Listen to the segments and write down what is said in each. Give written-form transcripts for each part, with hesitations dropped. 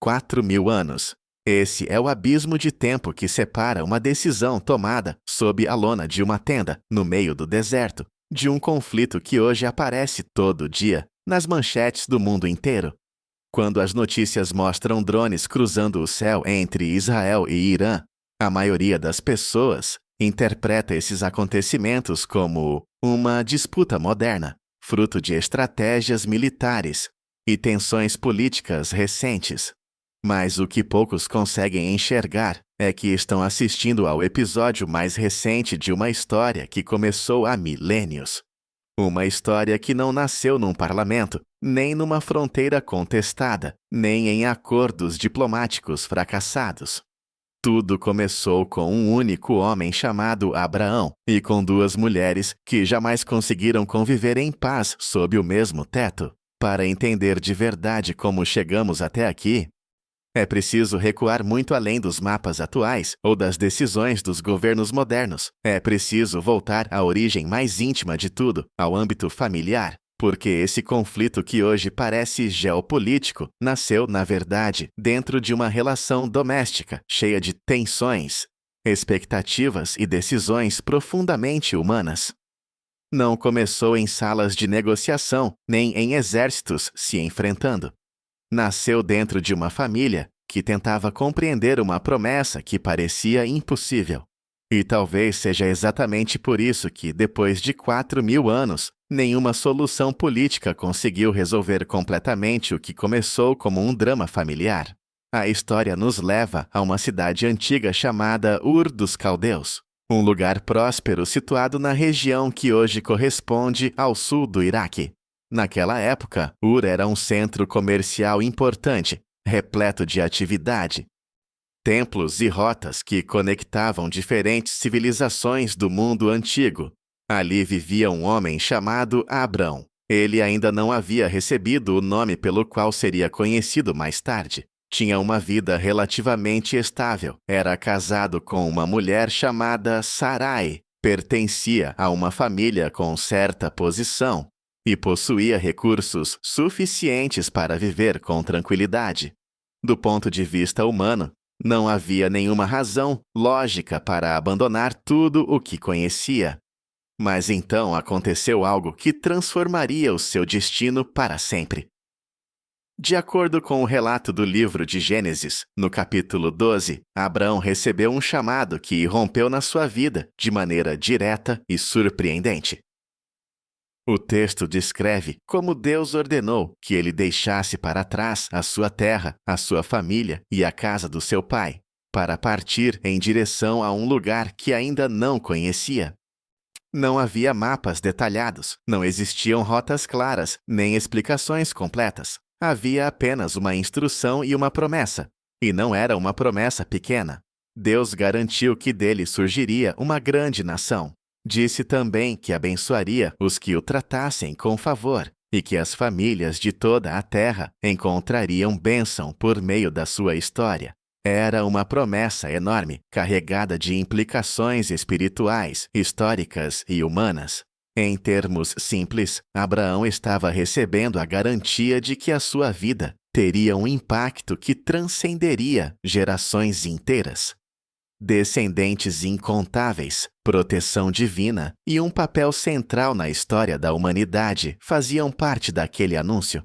4.000 anos. Esse é o abismo de tempo que separa uma decisão tomada sob a lona de uma tenda, no meio do deserto, de um conflito que hoje aparece todo dia nas manchetes do mundo inteiro. Quando as notícias mostram drones cruzando o céu entre Israel e Irã, a maioria das pessoas interpreta esses acontecimentos como uma disputa moderna, fruto de estratégias militares e tensões políticas recentes. Mas o que poucos conseguem enxergar é que estão assistindo ao episódio mais recente de uma história que começou há milênios. Uma história que não nasceu num parlamento, nem numa fronteira contestada, nem em acordos diplomáticos fracassados. Tudo começou com um único homem chamado Abraão e com duas mulheres que jamais conseguiram conviver em paz sob o mesmo teto. Para entender de verdade como chegamos até aqui, é preciso recuar muito além dos mapas atuais ou das decisões dos governos modernos. É preciso voltar à origem mais íntima de tudo, ao âmbito familiar, porque esse conflito que hoje parece geopolítico nasceu, na verdade, dentro de uma relação doméstica, cheia de tensões, expectativas e decisões profundamente humanas. Não começou em salas de negociação, nem em exércitos se enfrentando. Nasceu dentro de uma família que tentava compreender uma promessa que parecia impossível. E talvez seja exatamente por isso que, depois de 4.000 anos, nenhuma solução política conseguiu resolver completamente o que começou como um drama familiar. A história nos leva a uma cidade antiga chamada Ur dos Caldeus, um lugar próspero situado na região que hoje corresponde ao sul do Iraque. Naquela época, Ur era um centro comercial importante, repleto de atividade. Templos e rotas que conectavam diferentes civilizações do mundo antigo. Ali vivia um homem chamado Abrão. Ele ainda não havia recebido o nome pelo qual seria conhecido mais tarde. Tinha uma vida relativamente estável. Era casado com uma mulher chamada Sarai. Pertencia a uma família com certa posição e possuía recursos suficientes para viver com tranquilidade. Do ponto de vista humano, não havia nenhuma razão lógica para abandonar tudo o que conhecia. Mas então aconteceu algo que transformaria o seu destino para sempre. De acordo com o relato do livro de Gênesis, no capítulo 12, Abraão recebeu um chamado que irrompeu na sua vida de maneira direta e surpreendente. O texto descreve como Deus ordenou que ele deixasse para trás a sua terra, a sua família e a casa do seu pai, para partir em direção a um lugar que ainda não conhecia. Não havia mapas detalhados, não existiam rotas claras, nem explicações completas. Havia apenas uma instrução e uma promessa. E não era uma promessa pequena. Deus garantiu que dele surgiria uma grande nação. Disse também que abençoaria os que o tratassem com favor e que as famílias de toda a terra encontrariam bênção por meio da sua história. Era uma promessa enorme, carregada de implicações espirituais, históricas e humanas. Em termos simples, Abraão estava recebendo a garantia de que a sua vida teria um impacto que transcenderia gerações inteiras. Descendentes incontáveis, proteção divina e um papel central na história da humanidade faziam parte daquele anúncio.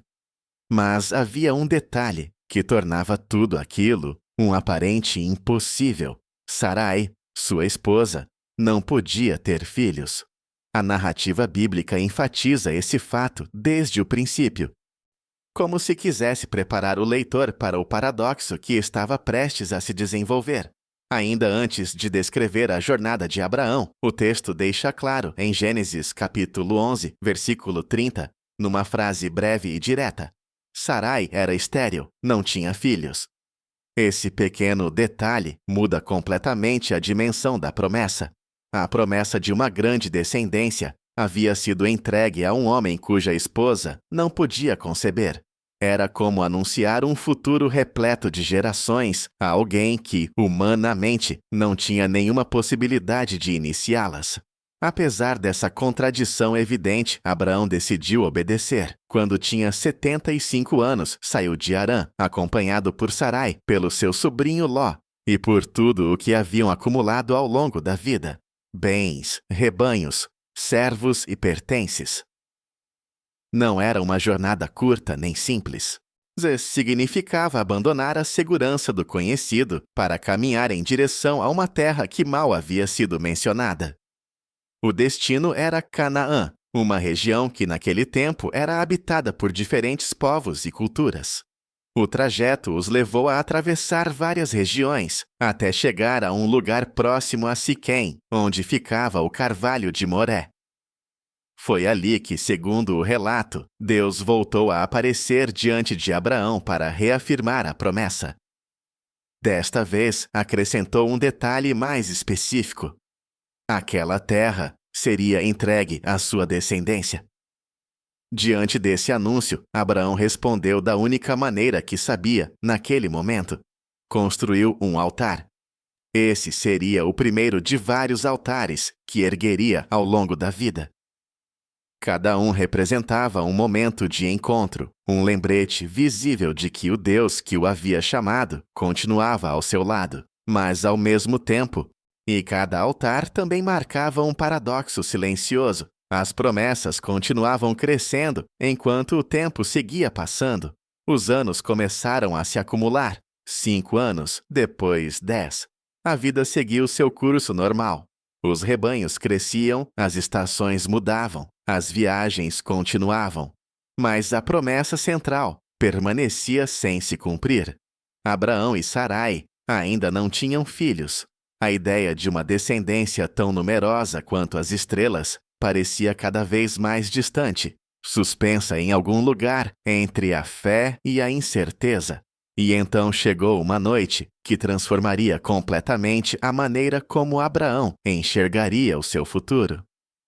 Mas havia um detalhe que tornava tudo aquilo um aparente impossível. Sarai, sua esposa, não podia ter filhos. A narrativa bíblica enfatiza esse fato desde o princípio, como se quisesse preparar o leitor para o paradoxo que estava prestes a se desenvolver. Ainda antes de descrever a jornada de Abraão, o texto deixa claro, em Gênesis capítulo 11, versículo 30, numa frase breve e direta: Sarai era estéril, não tinha filhos. Esse pequeno detalhe muda completamente a dimensão da promessa. A promessa de uma grande descendência havia sido entregue a um homem cuja esposa não podia conceber. Era como anunciar um futuro repleto de gerações a alguém que, humanamente, não tinha nenhuma possibilidade de iniciá-las. Apesar dessa contradição evidente, Abraão decidiu obedecer. Quando tinha 75 anos, saiu de Harã, acompanhado por Sarai, pelo seu sobrinho Ló, e por tudo o que haviam acumulado ao longo da vida: bens, rebanhos, servos e pertences. Não era uma jornada curta nem simples. Significava abandonar a segurança do conhecido para caminhar em direção a uma terra que mal havia sido mencionada. O destino era Canaã, uma região que naquele tempo era habitada por diferentes povos e culturas. O trajeto os levou a atravessar várias regiões, até chegar a um lugar próximo a Siquém, onde ficava o Carvalho de Moré. Foi ali que, segundo o relato, Deus voltou a aparecer diante de Abraão para reafirmar a promessa. Desta vez, acrescentou um detalhe mais específico: aquela terra seria entregue à sua descendência. Diante desse anúncio, Abraão respondeu da única maneira que sabia, naquele momento. Construiu um altar. Esse seria o primeiro de vários altares que ergueria ao longo da vida. Cada um representava um momento de encontro, um lembrete visível de que o Deus que o havia chamado continuava ao seu lado, mas ao mesmo tempo. E cada altar também marcava um paradoxo silencioso. As promessas continuavam crescendo enquanto o tempo seguia passando. Os anos começaram a se acumular. 5 anos, depois 10. A vida seguiu seu curso normal. Os rebanhos cresciam, as estações mudavam, as viagens continuavam. Mas a promessa central permanecia sem se cumprir. Abraão e Sarai ainda não tinham filhos. A ideia de uma descendência tão numerosa quanto as estrelas parecia cada vez mais distante, suspensa em algum lugar entre a fé e a incerteza. E então chegou uma noite que transformaria completamente a maneira como Abraão enxergaria o seu futuro.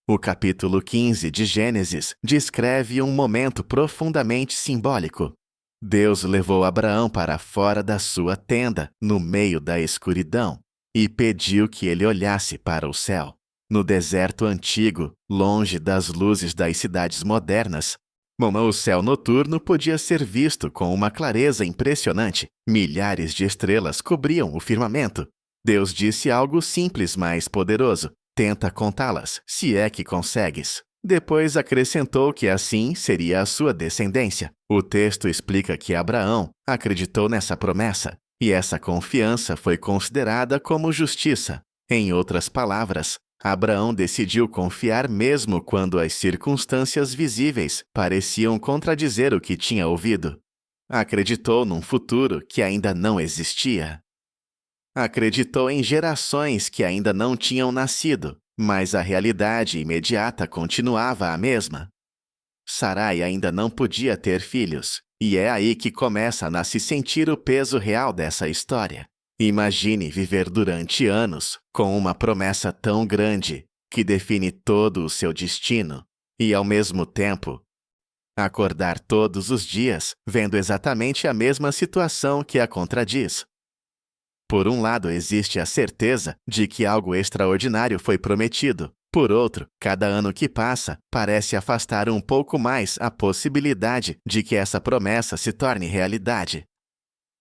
O capítulo 15 de Gênesis descreve um momento profundamente simbólico. Deus levou Abraão para fora da sua tenda, no meio da escuridão, e pediu que ele olhasse para o céu. No deserto antigo, longe das luzes das cidades modernas, o céu noturno podia ser visto com uma clareza impressionante. Milhares de estrelas cobriam o firmamento. Deus disse algo simples, mas poderoso: tenta contá-las, se é que consegues. Depois acrescentou que assim seria a sua descendência. O texto explica que Abraão acreditou nessa promessa, e essa confiança foi considerada como justiça. Em outras palavras, Abraão decidiu confiar mesmo quando as circunstâncias visíveis pareciam contradizer o que tinha ouvido. Acreditou num futuro que ainda não existia. Acreditou em gerações que ainda não tinham nascido, mas a realidade imediata continuava a mesma. Sarai ainda não podia ter filhos, e é aí que começa a se sentir o peso real dessa história. Imagine viver durante anos com uma promessa tão grande que define todo o seu destino e, ao mesmo tempo, acordar todos os dias vendo exatamente a mesma situação que a contradiz. Por um lado, existe a certeza de que algo extraordinário foi prometido. Por outro, cada ano que passa parece afastar um pouco mais a possibilidade de que essa promessa se torne realidade.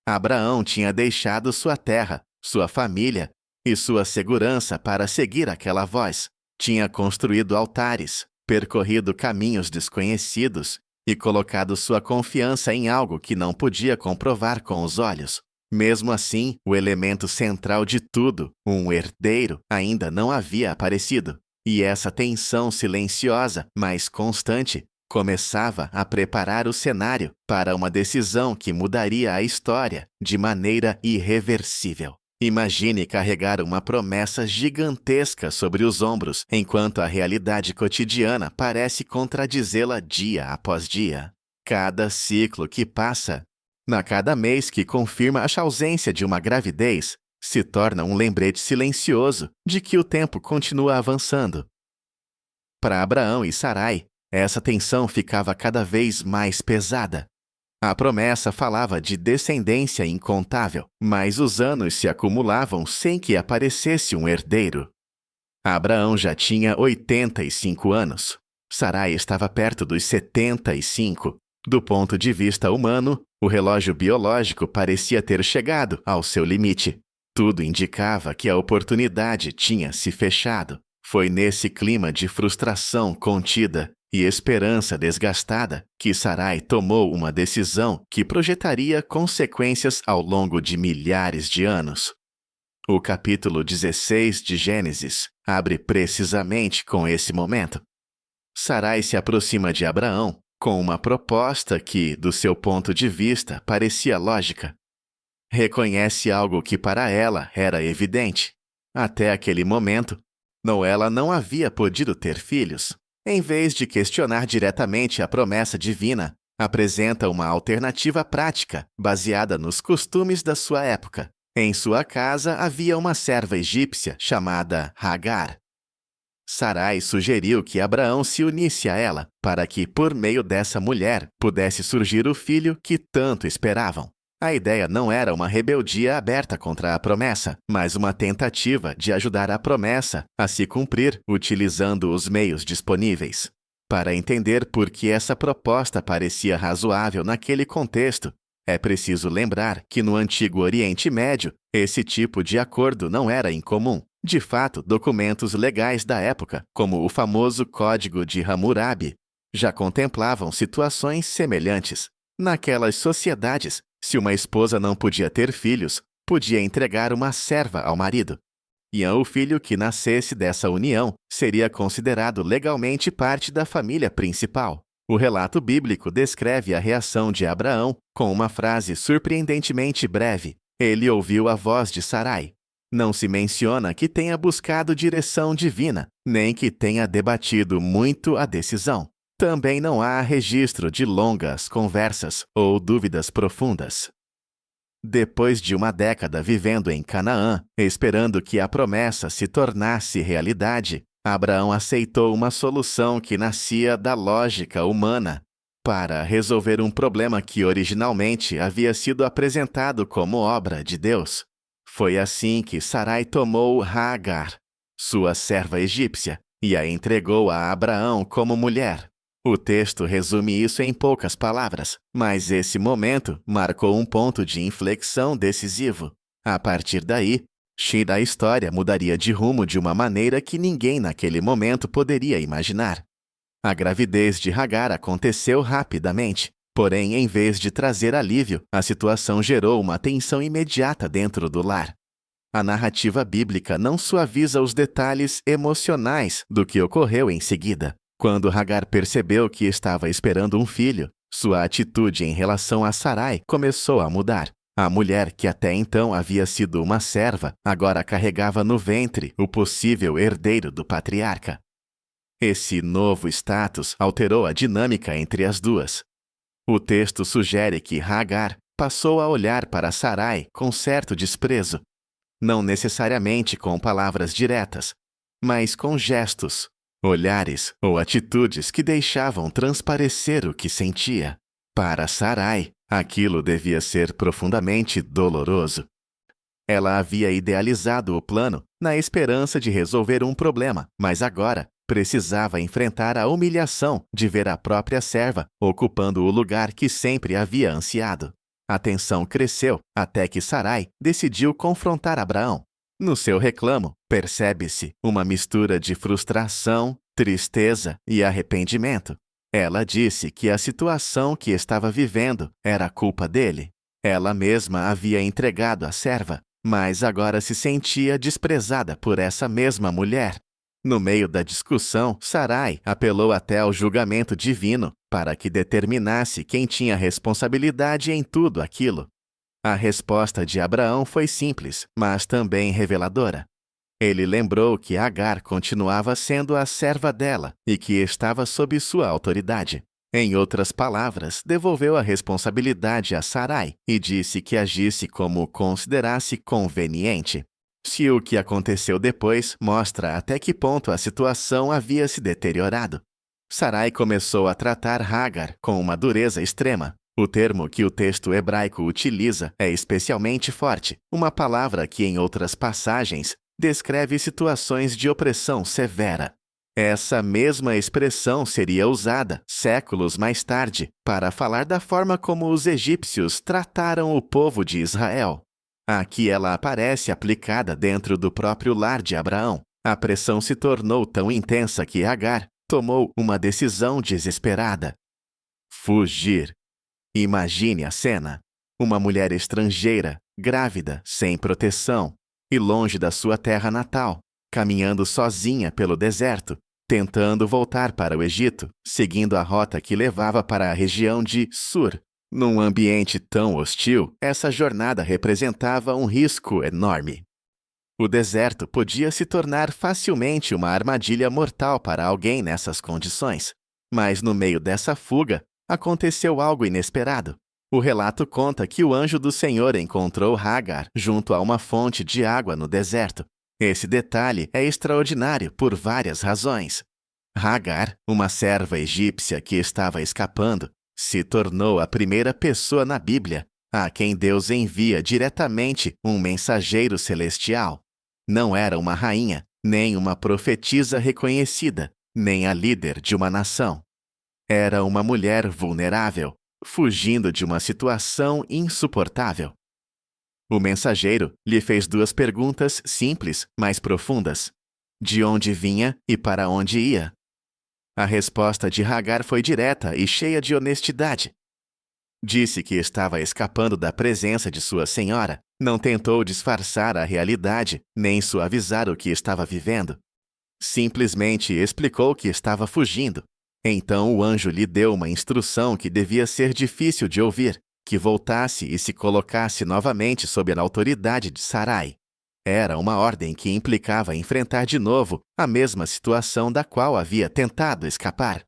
Abraão tinha deixado sua terra, sua família e sua segurança para seguir aquela voz. Tinha construído altares, percorrido caminhos desconhecidos e colocado sua confiança em algo que não podia comprovar com os olhos. Mesmo assim, o elemento central de tudo, um herdeiro, ainda não havia aparecido. E essa tensão silenciosa, mas constante, começava a preparar o cenário para uma decisão que mudaria a história de maneira irreversível. Imagine carregar uma promessa gigantesca sobre os ombros, enquanto a realidade cotidiana parece contradizê-la dia após dia. Cada ciclo que passa, a cada mês que confirma a ausência de uma gravidez, se torna um lembrete silencioso de que o tempo continua avançando. Para Abraão e Sarai, essa tensão ficava cada vez mais pesada. A promessa falava de descendência incontável, mas os anos se acumulavam sem que aparecesse um herdeiro. Abraão já tinha 85 anos. Sarai estava perto dos 75. Do ponto de vista humano, o relógio biológico parecia ter chegado ao seu limite. Tudo indicava que a oportunidade tinha se fechado. Foi nesse clima de frustração contida e esperança desgastada que Sarai tomou uma decisão que projetaria consequências ao longo de milhares de anos. O capítulo 16 de Gênesis abre precisamente com esse momento. Sarai se aproxima de Abraão com uma proposta que, do seu ponto de vista, parecia lógica. Reconhece algo que para ela era evidente. Até aquele momento, ela não havia podido ter filhos. Em vez de questionar diretamente a promessa divina, apresenta uma alternativa prática, baseada nos costumes da sua época. Em sua casa havia uma serva egípcia chamada Hagar. Sarai sugeriu que Abraão se unisse a ela, para que, por meio dessa mulher, pudesse surgir o filho que tanto esperavam. A ideia não era uma rebeldia aberta contra a promessa, mas uma tentativa de ajudar a promessa a se cumprir utilizando os meios disponíveis. Para entender por que essa proposta parecia razoável naquele contexto, é preciso lembrar que no Antigo Oriente Médio, esse tipo de acordo não era incomum. De fato, documentos legais da época, como o famoso Código de Hammurabi, já contemplavam situações semelhantes. Naquelas sociedades, se uma esposa não podia ter filhos, podia entregar uma serva ao marido. E o filho que nascesse dessa união seria considerado legalmente parte da família principal. O relato bíblico descreve a reação de Abraão com uma frase surpreendentemente breve. Ele ouviu a voz de Sarai. Não se menciona que tenha buscado direção divina, nem que tenha debatido muito a decisão. Também não há registro de longas conversas ou dúvidas profundas. Depois de uma década vivendo em Canaã, esperando que a promessa se tornasse realidade, Abraão aceitou uma solução que nascia da lógica humana para resolver um problema que originalmente havia sido apresentado como obra de Deus. Foi assim que Sarai tomou Hagar, sua serva egípcia, e a entregou a Abraão como mulher. O texto resume isso em poucas palavras, mas esse momento marcou um ponto de inflexão decisivo. A partir daí, a história mudaria de rumo de uma maneira que ninguém naquele momento poderia imaginar. A gravidez de Hagar aconteceu rapidamente, porém, em vez de trazer alívio, a situação gerou uma tensão imediata dentro do lar. A narrativa bíblica não suaviza os detalhes emocionais do que ocorreu em seguida. Quando Hagar percebeu que estava esperando um filho, sua atitude em relação a Sarai começou a mudar. A mulher que até então havia sido uma serva, agora carregava no ventre o possível herdeiro do patriarca. Esse novo status alterou a dinâmica entre as duas. O texto sugere que Hagar passou a olhar para Sarai com certo desprezo, não necessariamente com palavras diretas, mas com gestos, olhares ou atitudes que deixavam transparecer o que sentia. Para Sarai, aquilo devia ser profundamente doloroso. Ela havia idealizado o plano na esperança de resolver um problema, mas agora precisava enfrentar a humilhação de ver a própria serva ocupando o lugar que sempre havia ansiado. A tensão cresceu até que Sarai decidiu confrontar Abraão. No seu reclamo, percebe-se uma mistura de frustração, tristeza e arrependimento. Ela disse que a situação que estava vivendo era culpa dele. Ela mesma havia entregado a serva, mas agora se sentia desprezada por essa mesma mulher. No meio da discussão, Sarai apelou até ao julgamento divino para que determinasse quem tinha responsabilidade em tudo aquilo. A resposta de Abraão foi simples, mas também reveladora. Ele lembrou que Hagar continuava sendo a serva dela e que estava sob sua autoridade. Em outras palavras, devolveu a responsabilidade a Sarai e disse que agisse como considerasse conveniente. Se o que aconteceu depois mostra até que ponto a situação havia se deteriorado. Sarai começou a tratar Hagar com uma dureza extrema. O termo que o texto hebraico utiliza é especialmente forte, uma palavra que em outras passagens descreve situações de opressão severa. Essa mesma expressão seria usada, séculos mais tarde, para falar da forma como os egípcios trataram o povo de Israel. Aqui ela aparece aplicada dentro do próprio lar de Abraão. A pressão se tornou tão intensa que Agar tomou uma decisão desesperada: fugir. Imagine a cena. Uma mulher estrangeira, grávida, sem proteção, e longe da sua terra natal, caminhando sozinha pelo deserto, tentando voltar para o Egito, seguindo a rota que levava para a região de Sur. Num ambiente tão hostil, essa jornada representava um risco enorme. O deserto podia se tornar facilmente uma armadilha mortal para alguém nessas condições. Mas no meio dessa fuga, aconteceu algo inesperado. O relato conta que o anjo do Senhor encontrou Hagar junto a uma fonte de água no deserto. Esse detalhe é extraordinário por várias razões. Hagar, uma serva egípcia que estava escapando, se tornou a primeira pessoa na Bíblia a quem Deus envia diretamente um mensageiro celestial. Não era uma rainha, nem uma profetisa reconhecida, nem a líder de uma nação. Era uma mulher vulnerável, fugindo de uma situação insuportável. O mensageiro lhe fez 2 perguntas simples, mas profundas: de onde vinha e para onde ia? A resposta de Hagar foi direta e cheia de honestidade. Disse que estava escapando da presença de sua senhora, não tentou disfarçar a realidade, nem suavizar o que estava vivendo. Simplesmente explicou que estava fugindo. Então o anjo lhe deu uma instrução que devia ser difícil de ouvir, que voltasse e se colocasse novamente sob a autoridade de Sarai. Era uma ordem que implicava enfrentar de novo a mesma situação da qual havia tentado escapar.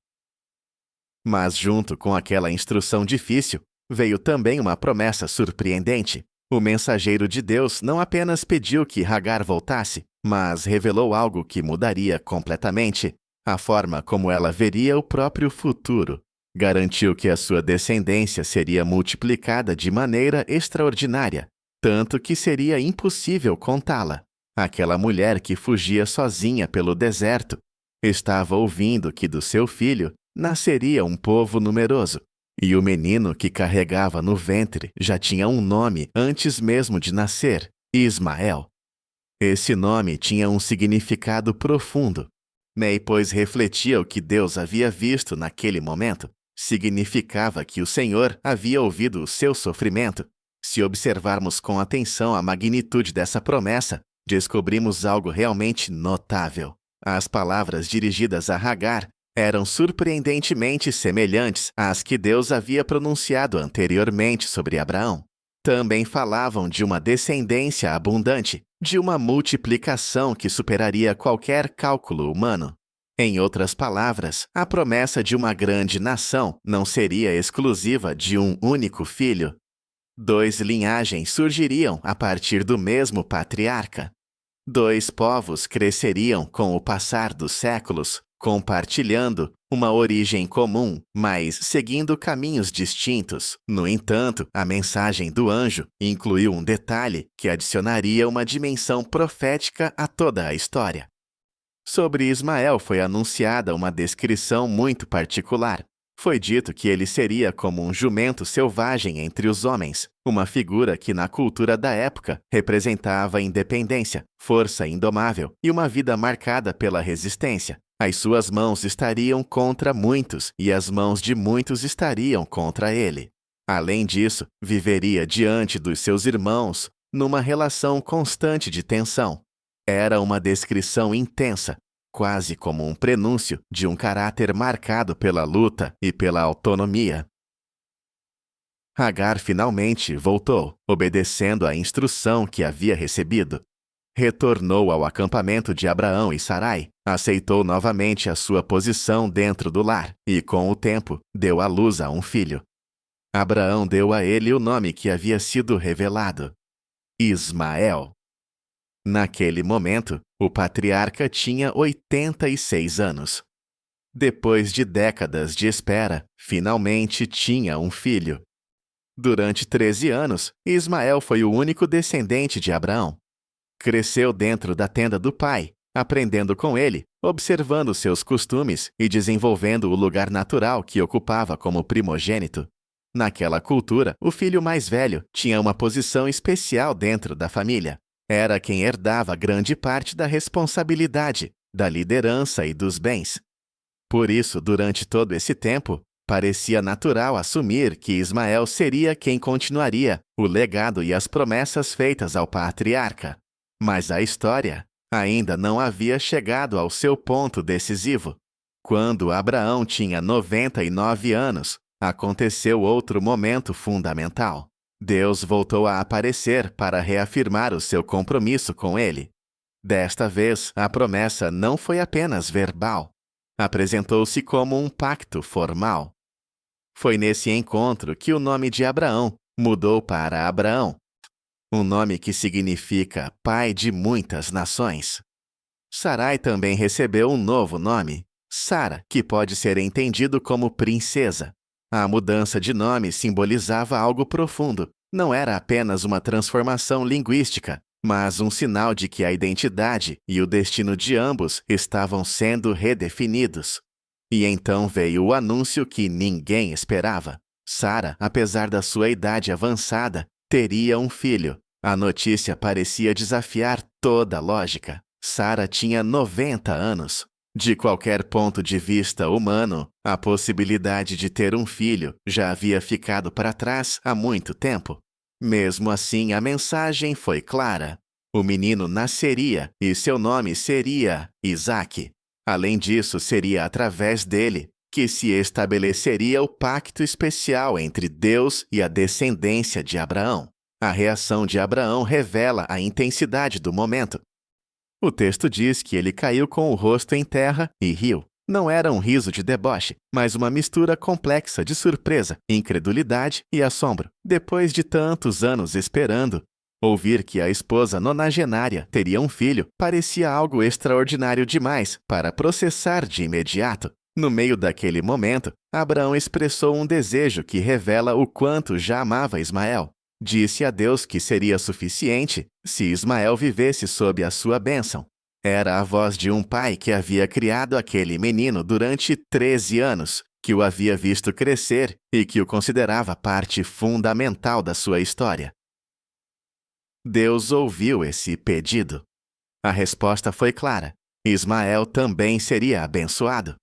Mas junto com aquela instrução difícil, veio também uma promessa surpreendente. O mensageiro de Deus não apenas pediu que Hagar voltasse, mas revelou algo que mudaria completamente a forma como ela veria o próprio futuro. Garantiu que a sua descendência seria multiplicada de maneira extraordinária, tanto que seria impossível contá-la. Aquela mulher que fugia sozinha pelo deserto estava ouvindo que do seu filho nasceria um povo numeroso, e o menino que carregava no ventre já tinha um nome antes mesmo de nascer: Ismael. Esse nome tinha um significado profundo, pois refletia o que Deus havia visto naquele momento. Significava que o Senhor havia ouvido o seu sofrimento. Se observarmos com atenção a magnitude dessa promessa, descobrimos algo realmente notável. As palavras dirigidas a Hagar eram surpreendentemente semelhantes às que Deus havia pronunciado anteriormente sobre Abraão. Também falavam de uma descendência abundante, de uma multiplicação que superaria qualquer cálculo humano. Em outras palavras, a promessa de uma grande nação não seria exclusiva de um único filho. 2 linhagens surgiriam a partir do mesmo patriarca. 2 povos cresceriam com o passar dos séculos, compartilhando uma origem comum, mas seguindo caminhos distintos. No entanto, a mensagem do anjo incluiu um detalhe que adicionaria uma dimensão profética a toda a história. Sobre Ismael foi anunciada uma descrição muito particular. Foi dito que ele seria como um jumento selvagem entre os homens, uma figura que na cultura da época representava independência, força indomável e uma vida marcada pela resistência. As suas mãos estariam contra muitos e as mãos de muitos estariam contra ele. Além disso, viveria diante dos seus irmãos numa relação constante de tensão. Era uma descrição intensa, quase como um prenúncio de um caráter marcado pela luta e pela autonomia. Hagar finalmente voltou, obedecendo à instrução que havia recebido. Retornou ao acampamento de Abraão e Sarai, aceitou novamente a sua posição dentro do lar e, com o tempo, deu à luz a um filho. Abraão deu a ele o nome que havia sido revelado: Ismael. Naquele momento, o patriarca tinha 86 anos. Depois de décadas de espera, finalmente tinha um filho. Durante 13 anos, Ismael foi o único descendente de Abraão. Cresceu dentro da tenda do pai, aprendendo com ele, observando seus costumes e desenvolvendo o lugar natural que ocupava como primogênito. Naquela cultura, o filho mais velho tinha uma posição especial dentro da família. Era quem herdava grande parte da responsabilidade, da liderança e dos bens. Por isso, durante todo esse tempo, parecia natural assumir que Ismael seria quem continuaria o legado e as promessas feitas ao patriarca. Mas a história ainda não havia chegado ao seu ponto decisivo. Quando Abraão tinha 99 anos, aconteceu outro momento fundamental. Deus voltou a aparecer para reafirmar o seu compromisso com ele. Desta vez, a promessa não foi apenas verbal. Apresentou-se como um pacto formal. Foi nesse encontro que o nome de Abraão mudou para Abraão, um nome que significa pai de muitas nações. Sarai também recebeu um novo nome, Sara, que pode ser entendido como princesa. A mudança de nome simbolizava algo profundo. Não era apenas uma transformação linguística, mas um sinal de que a identidade e o destino de ambos estavam sendo redefinidos. E então veio o anúncio que ninguém esperava. Sara, apesar da sua idade avançada, teria um filho. A notícia parecia desafiar toda a lógica. Sara tinha 90 anos. De qualquer ponto de vista humano, a possibilidade de ter um filho já havia ficado para trás há muito tempo. Mesmo assim, a mensagem foi clara. O menino nasceria e seu nome seria Isaque. Além disso, seria através dele que se estabeleceria o pacto especial entre Deus e a descendência de Abraão. A reação de Abraão revela a intensidade do momento. O texto diz que ele caiu com o rosto em terra e riu. Não era um riso de deboche, mas uma mistura complexa de surpresa, incredulidade e assombro. Depois de tantos anos esperando, ouvir que a esposa nonagenária teria um filho parecia algo extraordinário demais para processar de imediato. No meio daquele momento, Abraão expressou um desejo que revela o quanto já amava Ismael. Disse a Deus que seria suficiente se Ismael vivesse sob a sua bênção. Era a voz de um pai que havia criado aquele menino durante 13 anos, que o havia visto crescer e que o considerava parte fundamental da sua história. Deus ouviu esse pedido. A resposta foi clara. Ismael também seria abençoado.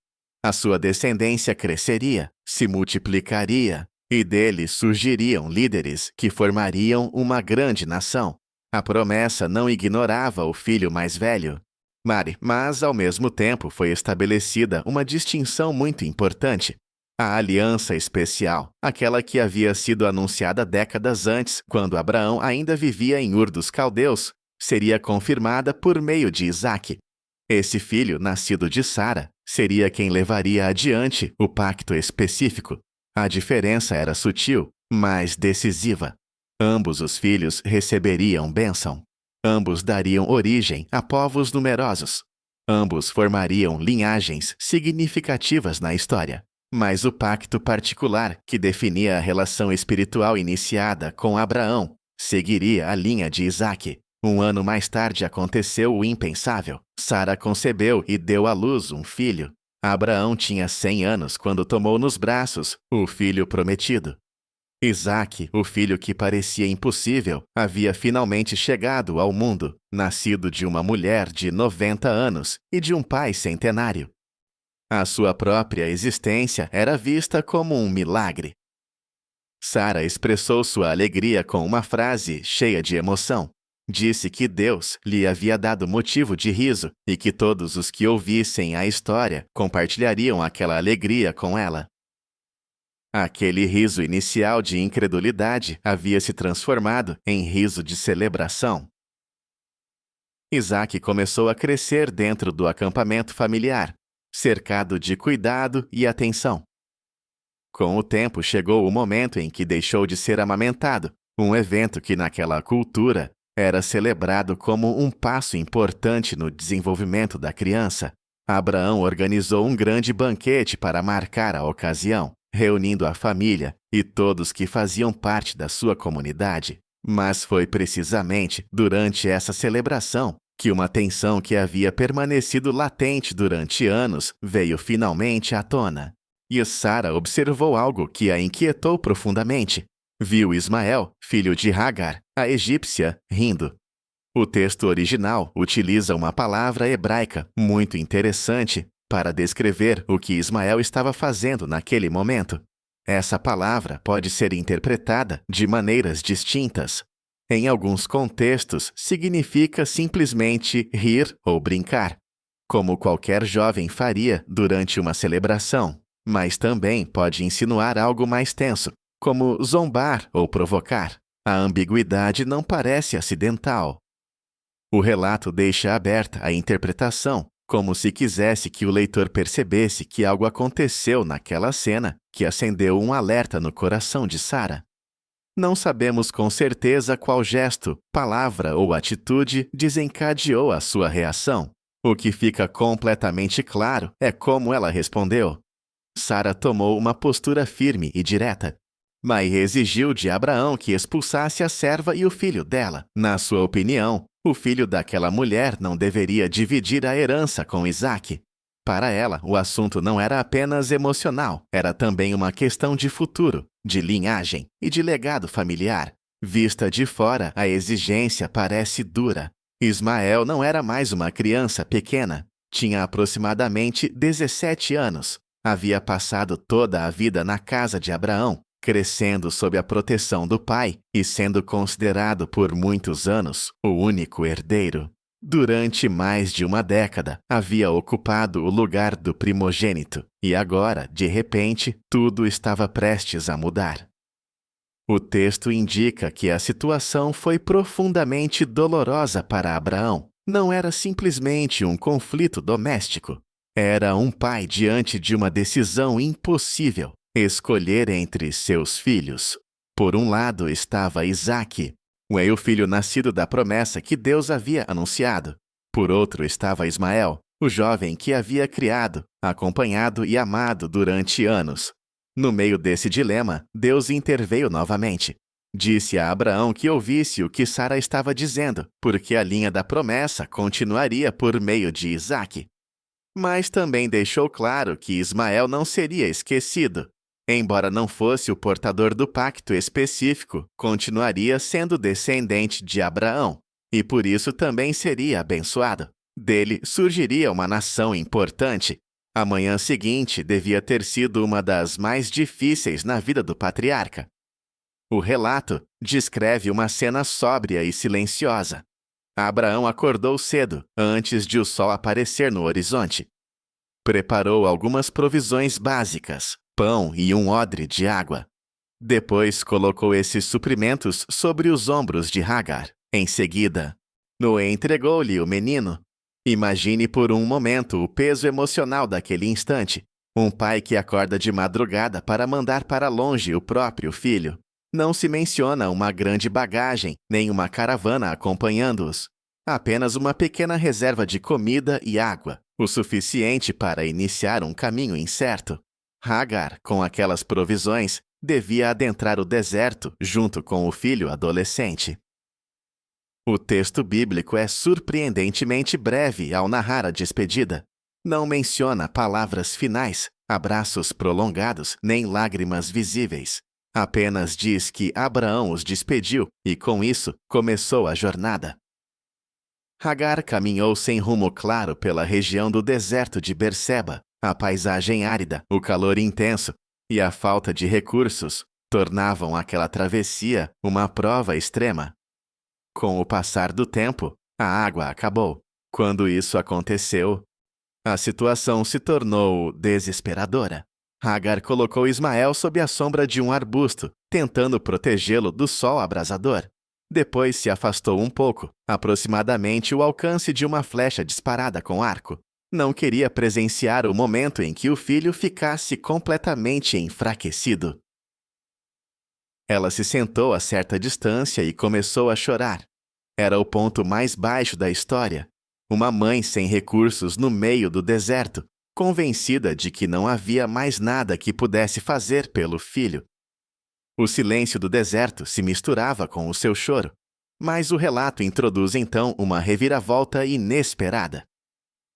A sua descendência cresceria, se multiplicaria, e dele surgiriam líderes que formariam uma grande nação. A promessa não ignorava o filho mais velho. Mas, ao mesmo tempo, foi estabelecida uma distinção muito importante. A aliança especial, aquela que havia sido anunciada décadas antes, quando Abraão ainda vivia em Ur dos Caldeus, seria confirmada por meio de Isaque. Esse filho, nascido de Sara, seria quem levaria adiante o pacto específico. A diferença era sutil, mas decisiva. Ambos os filhos receberiam bênção. Ambos dariam origem a povos numerosos. Ambos formariam linhagens significativas na história. Mas o pacto particular que definia a relação espiritual iniciada com Abraão seguiria a linha de Isaque. Um ano mais tarde aconteceu o impensável. Sara concebeu e deu à luz um filho. Abraão tinha 100 anos quando tomou nos braços o filho prometido. Isaque, o filho que parecia impossível, havia finalmente chegado ao mundo, nascido de uma mulher de 90 anos e de um pai centenário. A sua própria existência era vista como um milagre. Sara expressou sua alegria com uma frase cheia de emoção. Disse que Deus lhe havia dado motivo de riso e que todos os que ouvissem a história compartilhariam aquela alegria com ela. Aquele riso inicial de incredulidade havia se transformado em riso de celebração. Isaque começou a crescer dentro do acampamento familiar, cercado de cuidado e atenção. Com o tempo chegou o momento em que deixou de ser amamentado, um evento que naquela cultura era celebrado como um passo importante no desenvolvimento da criança. Abraão organizou um grande banquete para marcar a ocasião, reunindo a família e todos que faziam parte da sua comunidade. Mas foi precisamente durante essa celebração que uma tensão que havia permanecido latente durante anos veio finalmente à tona. E Sara observou algo que a inquietou profundamente. Viu Ismael, filho de Hagar, a egípcia, rindo. O texto original utiliza uma palavra hebraica muito interessante para descrever o que Ismael estava fazendo naquele momento. Essa palavra pode ser interpretada de maneiras distintas. Em alguns contextos, significa simplesmente rir ou brincar, como qualquer jovem faria durante uma celebração, mas também pode insinuar algo mais tenso, como zombar ou provocar. A ambiguidade não parece acidental. O relato deixa aberta a interpretação, como se quisesse que o leitor percebesse que algo aconteceu naquela cena que acendeu um alerta no coração de Sara. Não sabemos com certeza qual gesto, palavra ou atitude desencadeou a sua reação. O que fica completamente claro é como ela respondeu. Sara tomou uma postura firme e direta, mas exigiu de Abraão que expulsasse a serva e o filho dela. Na sua opinião, o filho daquela mulher não deveria dividir a herança com Isaque. Para ela, o assunto não era apenas emocional, era também uma questão de futuro, de linhagem e de legado familiar. Vista de fora, a exigência parece dura. Ismael não era mais uma criança pequena. Tinha aproximadamente 17 anos. Havia passado toda a vida na casa de Abraão, crescendo sob a proteção do pai e sendo considerado por muitos anos o único herdeiro. Durante mais de uma década, havia ocupado o lugar do primogênito, e agora, de repente, tudo estava prestes a mudar. O texto indica que a situação foi profundamente dolorosa para Abraão. Não era simplesmente um conflito doméstico. Era um pai diante de uma decisão impossível: escolher entre seus filhos. Por um lado estava Isaque, o filho nascido da promessa que Deus havia anunciado. Por outro estava Ismael, o jovem que havia criado, acompanhado e amado durante anos. No meio desse dilema, Deus interveio novamente. Disse a Abraão que ouvisse o que Sara estava dizendo, porque a linha da promessa continuaria por meio de Isaque. Mas também deixou claro que Ismael não seria esquecido. Embora não fosse o portador do pacto específico, continuaria sendo descendente de Abraão, e por isso também seria abençoado. Dele surgiria uma nação importante. A manhã seguinte devia ter sido uma das mais difíceis na vida do patriarca. O relato descreve uma cena sóbria e silenciosa. Abraão acordou cedo, antes de o sol aparecer no horizonte. Preparou algumas provisões básicas, pão e um odre de água. Depois colocou esses suprimentos sobre os ombros de Hagar. Em seguida, Noé entregou-lhe o menino. Imagine por um momento o peso emocional daquele instante. Um pai que acorda de madrugada para mandar para longe o próprio filho. Não se menciona uma grande bagagem, nem uma caravana acompanhando-os. Apenas uma pequena reserva de comida e água, o suficiente para iniciar um caminho incerto. Hagar, com aquelas provisões, devia adentrar o deserto junto com o filho adolescente. O texto bíblico é surpreendentemente breve ao narrar a despedida. Não menciona palavras finais, abraços prolongados, nem lágrimas visíveis. Apenas diz que Abraão os despediu e, com isso, começou a jornada. Hagar caminhou sem rumo claro pela região do deserto de Berseba. A paisagem árida, o calor intenso e a falta de recursos tornavam aquela travessia uma prova extrema. Com o passar do tempo, a água acabou. Quando isso aconteceu, a situação se tornou desesperadora. Hagar colocou Ismael sob a sombra de um arbusto, tentando protegê-lo do sol abrasador. Depois se afastou um pouco, aproximadamente o alcance de uma flecha disparada com arco. Não queria presenciar o momento em que o filho ficasse completamente enfraquecido. Ela se sentou a certa distância e começou a chorar. Era o ponto mais baixo da história. Uma mãe sem recursos no meio do deserto, convencida de que não havia mais nada que pudesse fazer pelo filho. O silêncio do deserto se misturava com o seu choro, mas o relato introduz então uma reviravolta inesperada.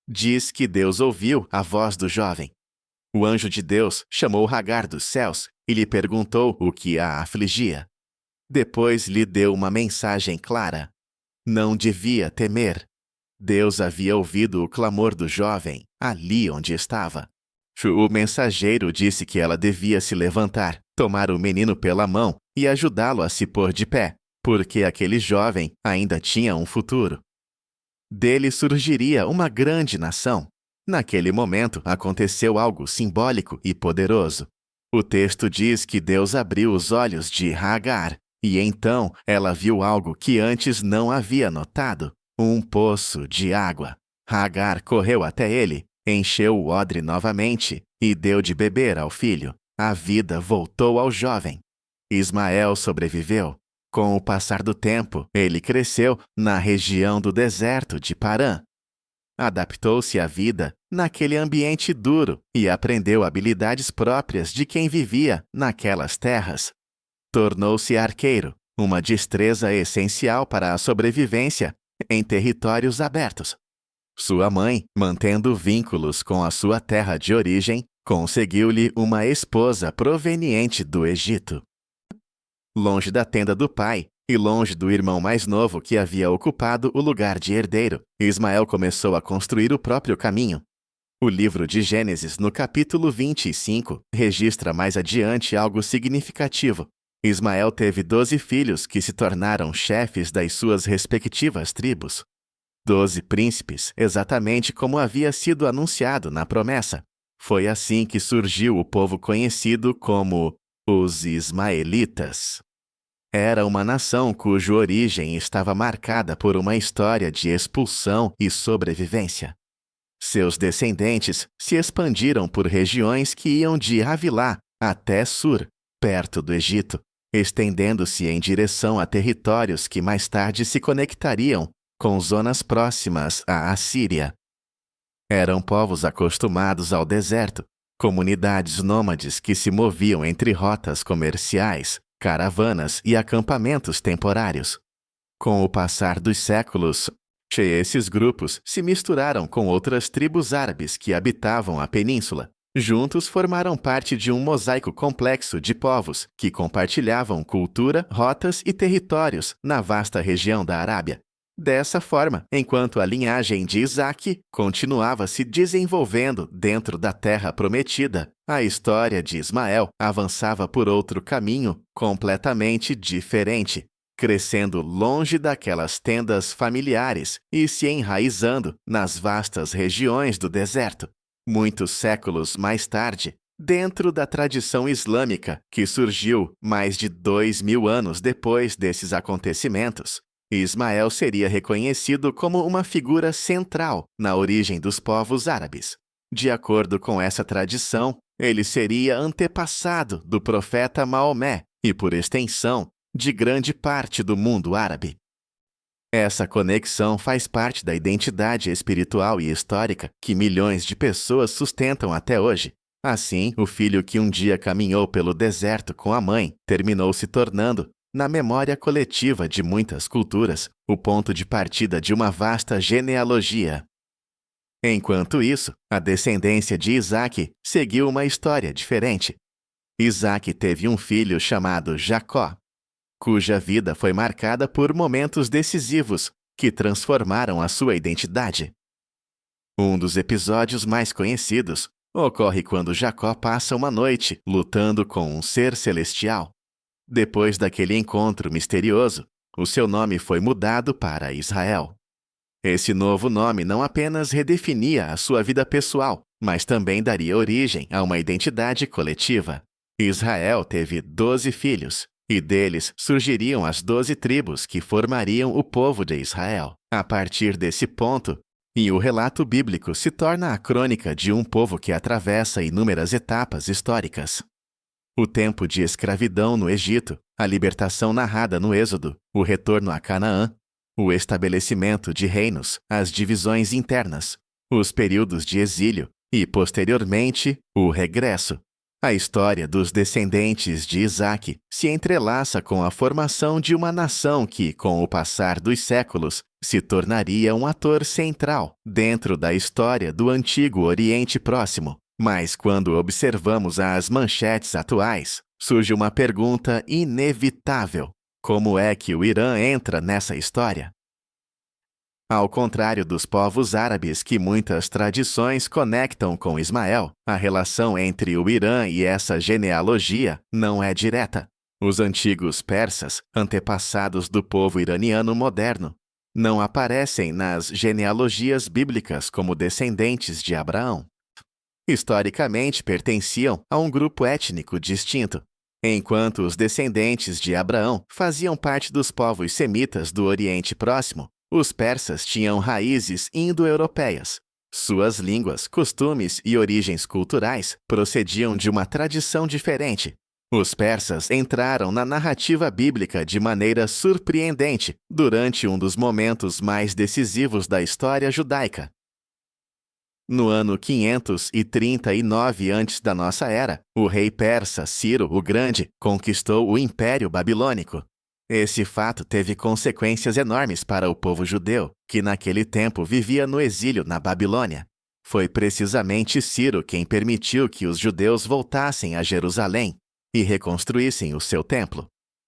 Diz que Deus ouviu a voz do jovem. O anjo de Deus chamou Hagar dos céus e lhe perguntou o que a afligia. Depois lhe deu uma mensagem clara. Não devia temer. Deus havia ouvido o clamor do jovem, ali onde estava. O mensageiro disse que ela devia se levantar, tomar o menino pela mão e ajudá-lo a se pôr de pé, porque aquele jovem ainda tinha um futuro. Dele surgiria uma grande nação. Naquele momento aconteceu algo simbólico e poderoso. O texto diz que Deus abriu os olhos de Hagar, e então ela viu algo que antes não havia notado: um poço de água. Hagar correu até ele, encheu o odre novamente e deu de beber ao filho. A vida voltou ao jovem. Ismael sobreviveu. Com o passar do tempo, ele cresceu na região do deserto de Parã. Adaptou-se à vida naquele ambiente duro e aprendeu habilidades próprias de quem vivia naquelas terras. Tornou-se arqueiro, uma destreza essencial para a sobrevivência em territórios abertos. Sua mãe, mantendo vínculos com a sua terra de origem, conseguiu-lhe uma esposa proveniente do Egito. Longe da tenda do pai e longe do irmão mais novo que havia ocupado o lugar de herdeiro, Ismael começou a construir o próprio caminho. O livro de Gênesis, no capítulo 25, registra mais adiante algo significativo. Ismael teve 12 filhos que se tornaram chefes das suas respectivas tribos. 12 príncipes, exatamente como havia sido anunciado na promessa. Foi assim que surgiu o povo conhecido como os Ismaelitas. Era uma nação cuja origem estava marcada por uma história de expulsão e sobrevivência. Seus descendentes se expandiram por regiões que iam de Havilá até Sur, perto do Egito, estendendo-se em direção a territórios que mais tarde se conectariam com zonas próximas à Assíria. Eram povos acostumados ao deserto, comunidades nômades que se moviam entre rotas comerciais, caravanas e acampamentos temporários. Com o passar dos séculos, esses grupos se misturaram com outras tribos árabes que habitavam a península. Juntos formaram parte de um mosaico complexo de povos que compartilhavam cultura, rotas e territórios na vasta região da Arábia. Dessa forma, enquanto a linhagem de Isaque continuava se desenvolvendo dentro da Terra Prometida, a história de Ismael avançava por outro caminho completamente diferente, crescendo longe daquelas tendas familiares e se enraizando nas vastas regiões do deserto. Muitos séculos mais tarde, dentro da tradição islâmica que surgiu mais de 2000 anos depois desses acontecimentos, Ismael seria reconhecido como uma figura central na origem dos povos árabes. De acordo com essa tradição, ele seria antepassado do profeta Maomé e, por extensão, de grande parte do mundo árabe. Essa conexão faz parte da identidade espiritual e histórica que milhões de pessoas sustentam até hoje. Assim, o filho que um dia caminhou pelo deserto com a mãe terminou se tornando, na memória coletiva de muitas culturas, o ponto de partida de uma vasta genealogia. Enquanto isso, a descendência de Isaque seguiu uma história diferente. Isaque teve um filho chamado Jacó, cuja vida foi marcada por momentos decisivos que transformaram a sua identidade. Um dos episódios mais conhecidos ocorre quando Jacó passa uma noite lutando com um ser celestial. Depois daquele encontro misterioso, o seu nome foi mudado para Israel. Esse novo nome não apenas redefinia a sua vida pessoal, mas também daria origem a uma identidade coletiva. Israel teve 12 filhos, e deles surgiriam as 12 tribos que formariam o povo de Israel. A partir desse ponto, e o relato bíblico se torna a crônica de um povo que atravessa inúmeras etapas históricas. O tempo de escravidão no Egito, a libertação narrada no Êxodo, o retorno a Canaã, o estabelecimento de reinos, as divisões internas, os períodos de exílio e, posteriormente, o regresso. A história dos descendentes de Isaque se entrelaça com a formação de uma nação que, com o passar dos séculos, se tornaria um ator central dentro da história do Antigo Oriente Próximo. Mas quando observamos as manchetes atuais, surge uma pergunta inevitável: como é que o Irã entra nessa história? Ao contrário dos povos árabes que muitas tradições conectam com Ismael, a relação entre o Irã e essa genealogia não é direta. Os antigos persas, antepassados do povo iraniano moderno, não aparecem nas genealogias bíblicas como descendentes de Abraão. Historicamente pertenciam a um grupo étnico distinto, enquanto os descendentes de Abraão faziam parte dos povos semitas do Oriente Próximo. Os persas tinham raízes indo-europeias. Suas línguas, costumes e origens culturais procediam de uma tradição diferente. Os persas entraram na narrativa bíblica de maneira surpreendente durante um dos momentos mais decisivos da história judaica. No ano 539 antes da nossa era, o rei persa Ciro o Grande conquistou o Império Babilônico. Esse fato teve consequências enormes para o povo judeu, que naquele tempo vivia no exílio na Babilônia. Foi precisamente Ciro quem permitiu que os judeus voltassem a Jerusalém e reconstruíssem o seu templo.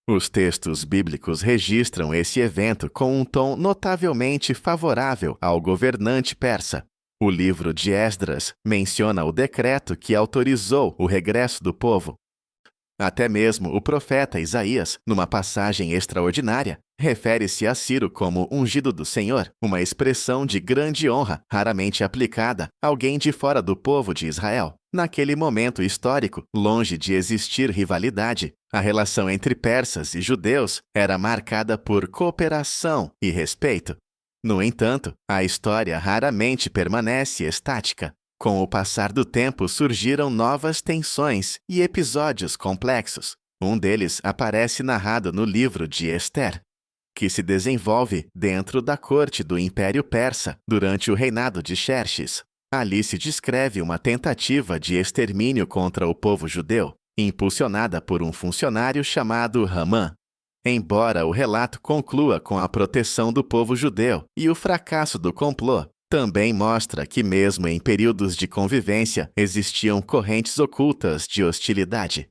Os textos bíblicos registram esse evento com um tom notavelmente favorável ao governante persa. O livro de Esdras menciona o decreto que autorizou o regresso do povo. Até mesmo o profeta Isaías, numa passagem extraordinária, refere-se a Ciro como ungido do Senhor, uma expressão de grande honra, raramente aplicada a alguém de fora do povo de Israel. Naquele momento histórico, longe de existir rivalidade, a relação entre persas e judeus era marcada por cooperação e respeito. No entanto, a história raramente permanece estática. Com o passar do tempo surgiram novas tensões e episódios complexos. Um deles aparece narrado no livro de Ester, que se desenvolve dentro da corte do Império Persa durante o reinado de Xerxes. Ali se descreve uma tentativa de extermínio contra o povo judeu, impulsionada por um funcionário chamado Ramã. Embora o relato conclua com a proteção do povo judeu e o fracasso do complô, também mostra que mesmo em períodos de convivência existiam correntes ocultas de hostilidade.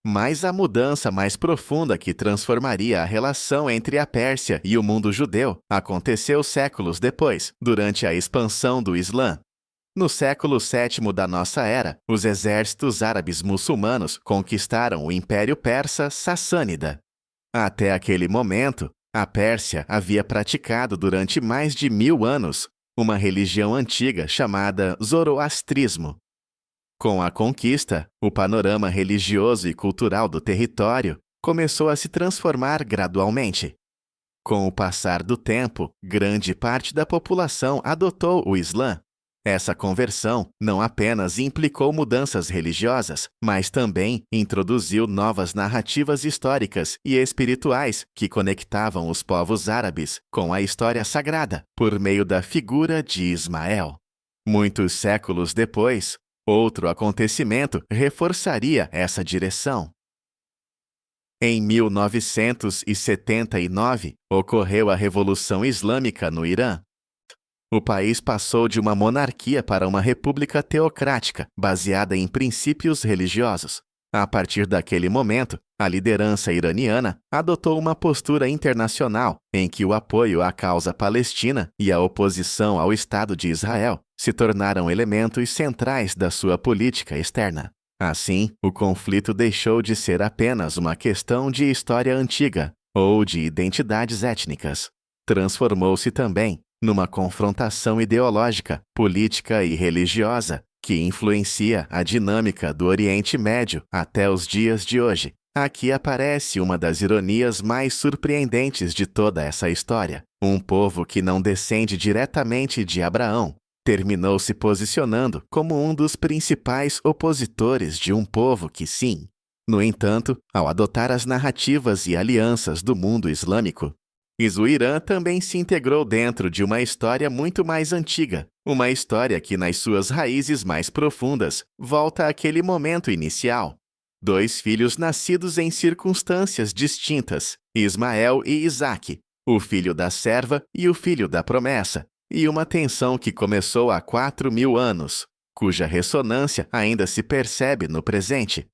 Mas a mudança mais profunda que transformaria a relação entre a Pérsia e o mundo judeu aconteceu séculos depois, durante a expansão do Islã. No século VII da nossa era, os exércitos árabes muçulmanos conquistaram o Império Persa Sassânida. Até aquele momento, a Pérsia havia praticado durante mais de 1000 anos uma religião antiga chamada Zoroastrismo. Com a conquista, o panorama religioso e cultural do território começou a se transformar gradualmente. Com o passar do tempo, grande parte da população adotou o Islã. Essa conversão não apenas implicou mudanças religiosas, mas também introduziu novas narrativas históricas e espirituais que conectavam os povos árabes com a história sagrada por meio da figura de Ismael. Muitos séculos depois, outro acontecimento reforçaria essa direção. Em 1979, ocorreu a Revolução Islâmica no Irã. O país passou de uma monarquia para uma república teocrática, baseada em princípios religiosos. A partir daquele momento, a liderança iraniana adotou uma postura internacional em que o apoio à causa palestina e a oposição ao Estado de Israel se tornaram elementos centrais da sua política externa. Assim, o conflito deixou de ser apenas uma questão de história antiga ou de identidades étnicas. Transformou-se também numa confrontação ideológica, política e religiosa que influencia a dinâmica do Oriente Médio até os dias de hoje. Aqui aparece uma das ironias mais surpreendentes de toda essa história. Um povo que não descende diretamente de Abraão terminou se posicionando como um dos principais opositores de um povo que sim. No entanto, ao adotar as narrativas e alianças do mundo islâmico, Izuirã também se integrou dentro de uma história muito mais antiga, uma história que, nas suas raízes mais profundas, volta àquele momento inicial. Dois filhos nascidos em circunstâncias distintas, Ismael e Isaque, o filho da serva e o filho da promessa, e uma tensão que começou há 4.000 anos, cuja ressonância ainda se percebe no presente.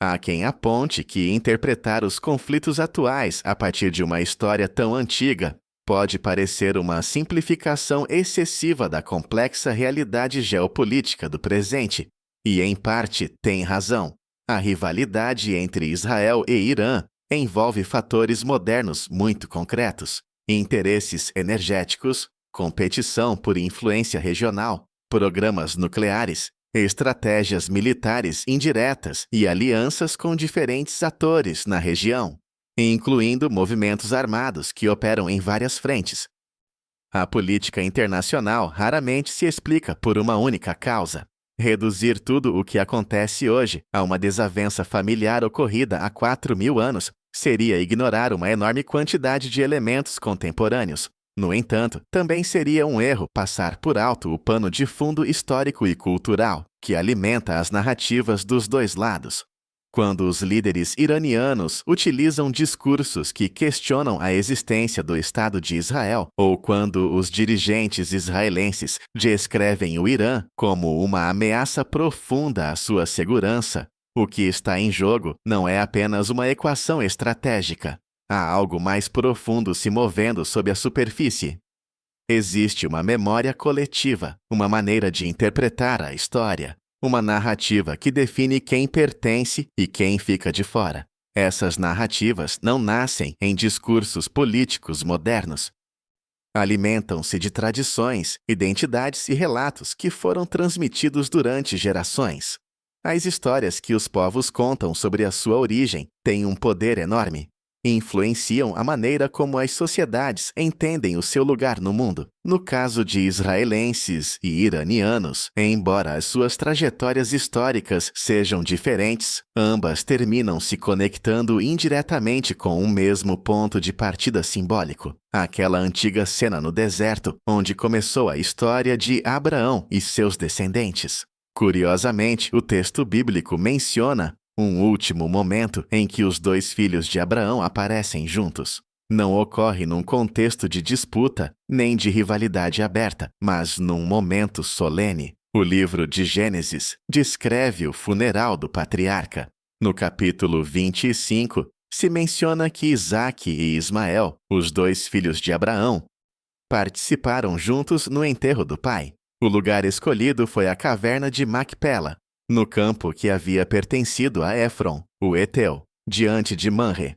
Há quem aponte que interpretar os conflitos atuais a partir de uma história tão antiga pode parecer uma simplificação excessiva da complexa realidade geopolítica do presente, e em parte tem razão. A rivalidade entre Israel e Irã envolve fatores modernos muito concretos, interesses energéticos, competição por influência regional, programas nucleares, estratégias militares indiretas e alianças com diferentes atores na região, incluindo movimentos armados que operam em várias frentes. A política internacional raramente se explica por uma única causa. Reduzir tudo o que acontece hoje a uma desavença familiar ocorrida há 4.000 anos seria ignorar uma enorme quantidade de elementos contemporâneos. No entanto, também seria um erro passar por alto o pano de fundo histórico e cultural, que alimenta as narrativas dos dois lados. Quando os líderes iranianos utilizam discursos que questionam a existência do Estado de Israel, ou quando os dirigentes israelenses descrevem o Irã como uma ameaça profunda à sua segurança, o que está em jogo não é apenas uma equação estratégica. Há algo mais profundo se movendo sob a superfície. Existe uma memória coletiva, uma maneira de interpretar a história, uma narrativa que define quem pertence e quem fica de fora. Essas narrativas não nascem em discursos políticos modernos. Alimentam-se de tradições, identidades e relatos que foram transmitidos durante gerações. As histórias que os povos contam sobre a sua origem têm um poder enorme. Influenciam a maneira como as sociedades entendem o seu lugar no mundo. No caso de israelenses e iranianos, embora as suas trajetórias históricas sejam diferentes, ambas terminam se conectando indiretamente com um mesmo ponto de partida simbólico, aquela antiga cena no deserto onde começou a história de Abraão e seus descendentes. Curiosamente, o texto bíblico menciona um último momento em que os dois filhos de Abraão aparecem juntos. Não ocorre num contexto de disputa, nem de rivalidade aberta, mas num momento solene. O livro de Gênesis descreve o funeral do patriarca. No capítulo 25, se menciona que Isaque e Ismael, os dois filhos de Abraão, participaram juntos no enterro do pai. O lugar escolhido foi a caverna de Macpela, no campo que havia pertencido a Éfron, o Eteu, diante de Manre.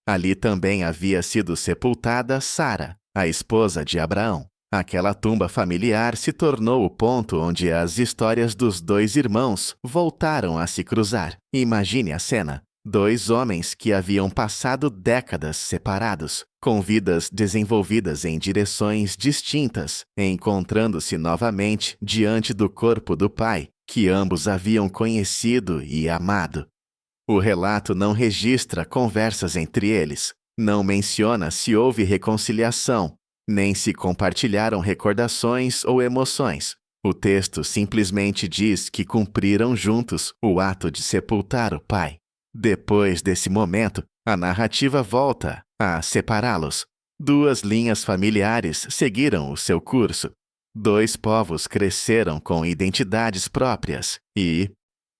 Ali também havia sido sepultada Sara, a esposa de Abraão. Aquela tumba familiar se tornou o ponto onde as histórias dos dois irmãos voltaram a se cruzar. Imagine a cena. Dois homens que haviam passado décadas separados, com vidas desenvolvidas em direções distintas, encontrando-se novamente diante do corpo do pai, que ambos haviam conhecido e amado. O relato não registra conversas entre eles, não menciona se houve reconciliação, nem se compartilharam recordações ou emoções. O texto simplesmente diz que cumpriram juntos o ato de sepultar o pai. Depois desse momento, a narrativa volta a separá-los. Duas linhas familiares seguiram o seu curso. Dois povos cresceram com identidades próprias e,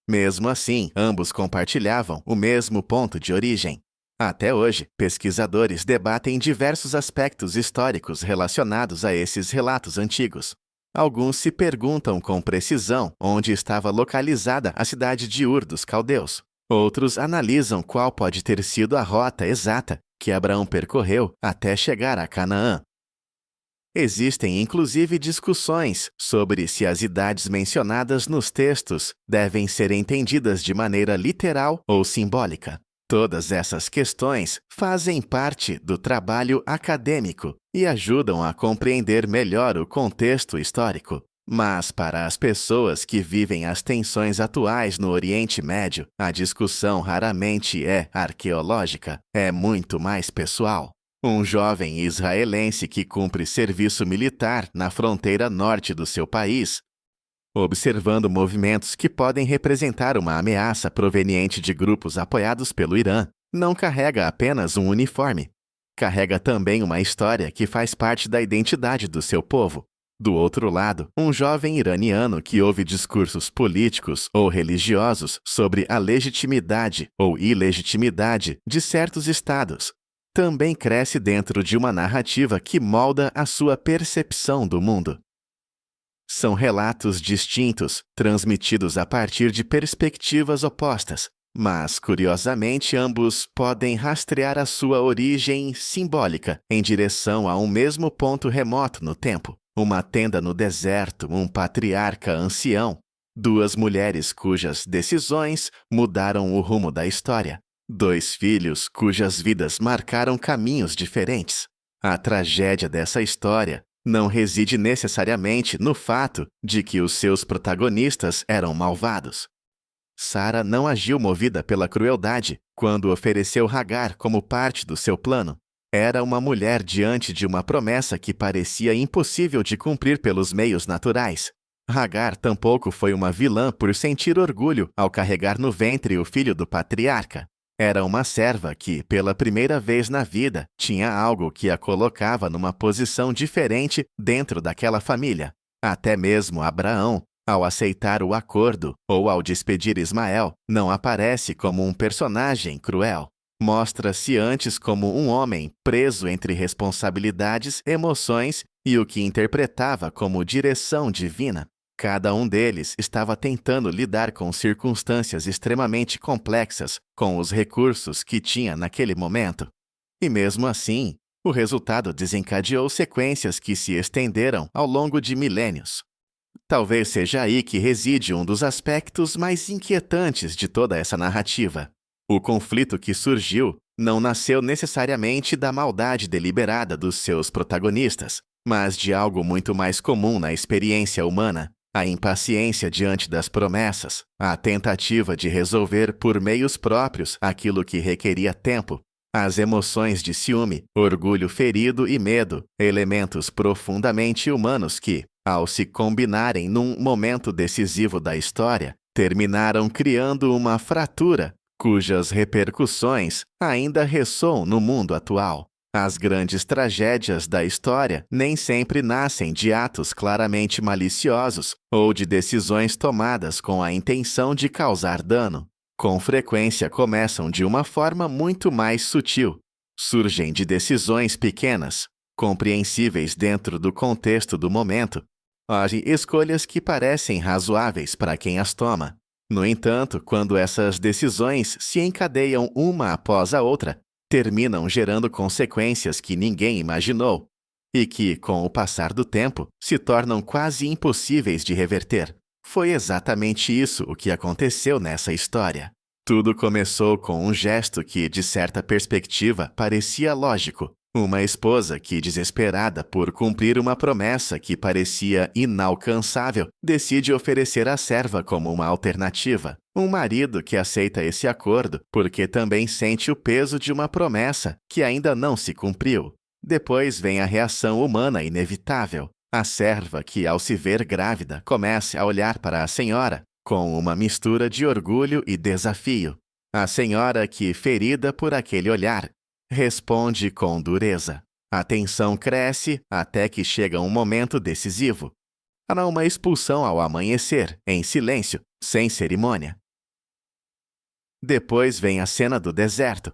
mesmo assim, ambos compartilhavam o mesmo ponto de origem. Até hoje, pesquisadores debatem diversos aspectos históricos relacionados a esses relatos antigos. Alguns se perguntam com precisão onde estava localizada a cidade de Ur dos Caldeus. Outros analisam qual pode ter sido a rota exata que Abraão percorreu até chegar a Canaã. Existem inclusive discussões sobre se as idades mencionadas nos textos devem ser entendidas de maneira literal ou simbólica. Todas essas questões fazem parte do trabalho acadêmico e ajudam a compreender melhor o contexto histórico. Mas para as pessoas que vivem as tensões atuais no Oriente Médio, a discussão raramente é arqueológica, é muito mais pessoal. Um jovem israelense que cumpre serviço militar na fronteira norte do seu país, observando movimentos que podem representar uma ameaça proveniente de grupos apoiados pelo Irã, não carrega apenas um uniforme. Carrega também uma história que faz parte da identidade do seu povo. Do outro lado, um jovem iraniano que ouve discursos políticos ou religiosos sobre a legitimidade ou ilegitimidade de certos estados, também cresce dentro de uma narrativa que molda a sua percepção do mundo. São relatos distintos, transmitidos a partir de perspectivas opostas, mas, curiosamente, ambos podem rastrear a sua origem simbólica em direção a um mesmo ponto remoto no tempo. Uma tenda no deserto, um patriarca ancião, duas mulheres cujas decisões mudaram o rumo da história, dois filhos cujas vidas marcaram caminhos diferentes. A tragédia dessa história não reside necessariamente no fato de que os seus protagonistas eram malvados. Sara não agiu movida pela crueldade quando ofereceu Hagar como parte do seu plano. Era uma mulher diante de uma promessa que parecia impossível de cumprir pelos meios naturais. Hagar tampouco foi uma vilã por sentir orgulho ao carregar no ventre o filho do patriarca. Era uma serva que, pela primeira vez na vida, tinha algo que a colocava numa posição diferente dentro daquela família. Até mesmo Abraão, ao aceitar o acordo ou ao despedir Ismael, não aparece como um personagem cruel. Mostra-se antes como um homem preso entre responsabilidades, emoções e o que interpretava como direção divina. Cada um deles estava tentando lidar com circunstâncias extremamente complexas com os recursos que tinha naquele momento. E mesmo assim, o resultado desencadeou sequências que se estenderam ao longo de milênios. Talvez seja aí que reside um dos aspectos mais inquietantes de toda essa narrativa. O conflito que surgiu não nasceu necessariamente da maldade deliberada dos seus protagonistas, mas de algo muito mais comum na experiência humana: a impaciência diante das promessas, a tentativa de resolver por meios próprios aquilo que requeria tempo, as emoções de ciúme, orgulho ferido e medo, elementos profundamente humanos que, ao se combinarem num momento decisivo da história, terminaram criando uma fratura cujas repercussões ainda ressoam no mundo atual. As grandes tragédias da história nem sempre nascem de atos claramente maliciosos ou de decisões tomadas com a intenção de causar dano. Com frequência começam de uma forma muito mais sutil. Surgem de decisões pequenas, compreensíveis dentro do contexto do momento, ou de escolhas que parecem razoáveis para quem as toma. No entanto, quando essas decisões se encadeiam uma após a outra, terminam gerando consequências que ninguém imaginou e que, com o passar do tempo, se tornam quase impossíveis de reverter. Foi exatamente isso o que aconteceu nessa história. Tudo começou com um gesto que, de certa perspectiva, parecia lógico. Uma esposa que, desesperada por cumprir uma promessa que parecia inalcançável, decide oferecer a serva como uma alternativa. Um marido que aceita esse acordo porque também sente o peso de uma promessa que ainda não se cumpriu. Depois vem a reação humana inevitável. A serva que, ao se ver grávida, começa a olhar para a senhora com uma mistura de orgulho e desafio. A senhora que, ferida por aquele olhar, responde com dureza. A tensão cresce até que chega um momento decisivo. Há uma expulsão ao amanhecer, em silêncio, sem cerimônia. Depois vem a cena do deserto.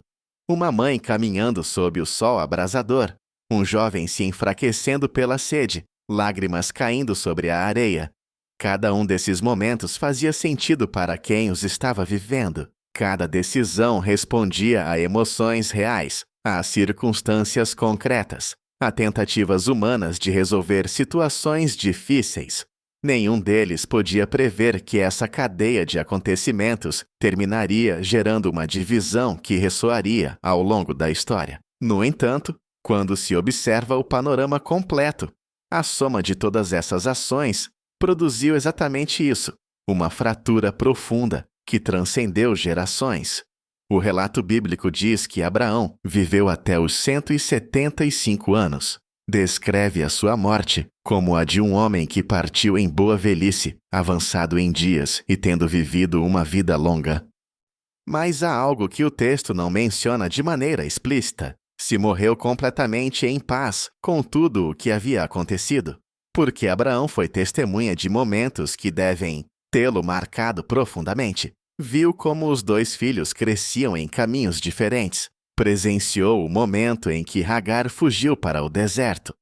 Uma mãe caminhando sob o sol abrasador, um jovem se enfraquecendo pela sede, lágrimas caindo sobre a areia. Cada um desses momentos fazia sentido para quem os estava vivendo. Cada decisão respondia a emoções reais, a circunstâncias concretas, a tentativas humanas de resolver situações difíceis. Nenhum deles podia prever que essa cadeia de acontecimentos terminaria gerando uma divisão que ressoaria ao longo da história. No entanto, quando se observa o panorama completo, a soma de todas essas ações produziu exatamente isso: uma fratura profunda que transcendeu gerações. O relato bíblico diz que Abraão viveu até os 175 anos. Descreve a sua morte como a de um homem que partiu em boa velhice, avançado em dias e tendo vivido uma vida longa. Mas há algo que o texto não menciona de maneira explícita. Se morreu completamente em paz com tudo o que havia acontecido. Porque Abraão foi testemunha de momentos que devem tê-lo marcado profundamente. Viu como os dois filhos cresciam em caminhos diferentes. Presenciou o momento em que Hagar fugiu para o deserto.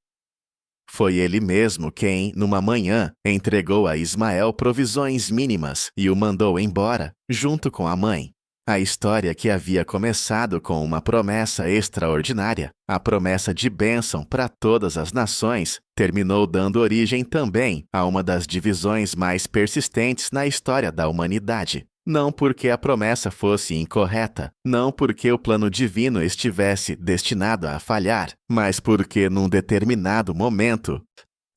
Foi ele mesmo quem, numa manhã, entregou a Ismael provisões mínimas e o mandou embora, junto com a mãe. A história que havia começado com uma promessa extraordinária, a promessa de bênção para todas as nações, terminou dando origem também a uma das divisões mais persistentes na história da humanidade. Não porque a promessa fosse incorreta, não porque o plano divino estivesse destinado a falhar, mas porque, num determinado momento,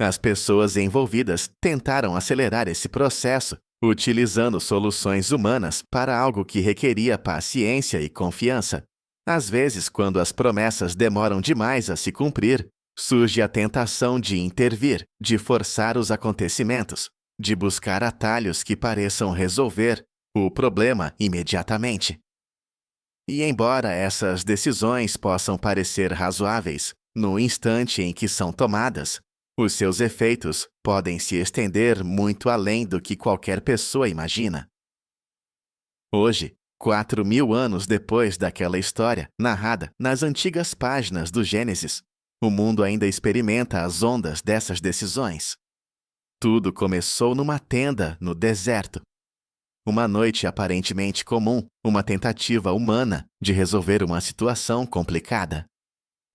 as pessoas envolvidas tentaram acelerar esse processo, utilizando soluções humanas para algo que requeria paciência e confiança. Às vezes, quando as promessas demoram demais a se cumprir, surge a tentação de intervir, de forçar os acontecimentos, de buscar atalhos que pareçam resolver o problema imediatamente. E embora essas decisões possam parecer razoáveis no instante em que são tomadas, os seus efeitos podem se estender muito além do que qualquer pessoa imagina. Hoje, 4.000 anos depois daquela história narrada nas antigas páginas do Gênesis, o mundo ainda experimenta as ondas dessas decisões. Tudo começou numa tenda no deserto. Uma noite aparentemente comum, uma tentativa humana de resolver uma situação complicada.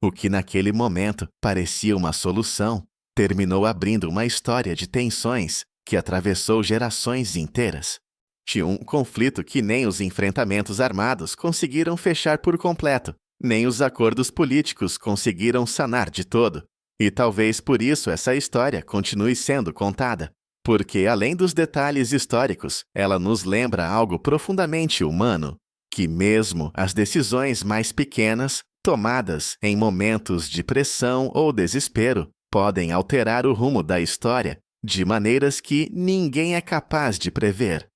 O que naquele momento parecia uma solução, terminou abrindo uma história de tensões que atravessou gerações inteiras. De um conflito que nem os enfrentamentos armados conseguiram fechar por completo, nem os acordos políticos conseguiram sanar de todo. E talvez por isso essa história continue sendo contada. Porque, além dos detalhes históricos, ela nos lembra algo profundamente humano, que mesmo as decisões mais pequenas, tomadas em momentos de pressão ou desespero, podem alterar o rumo da história de maneiras que ninguém é capaz de prever.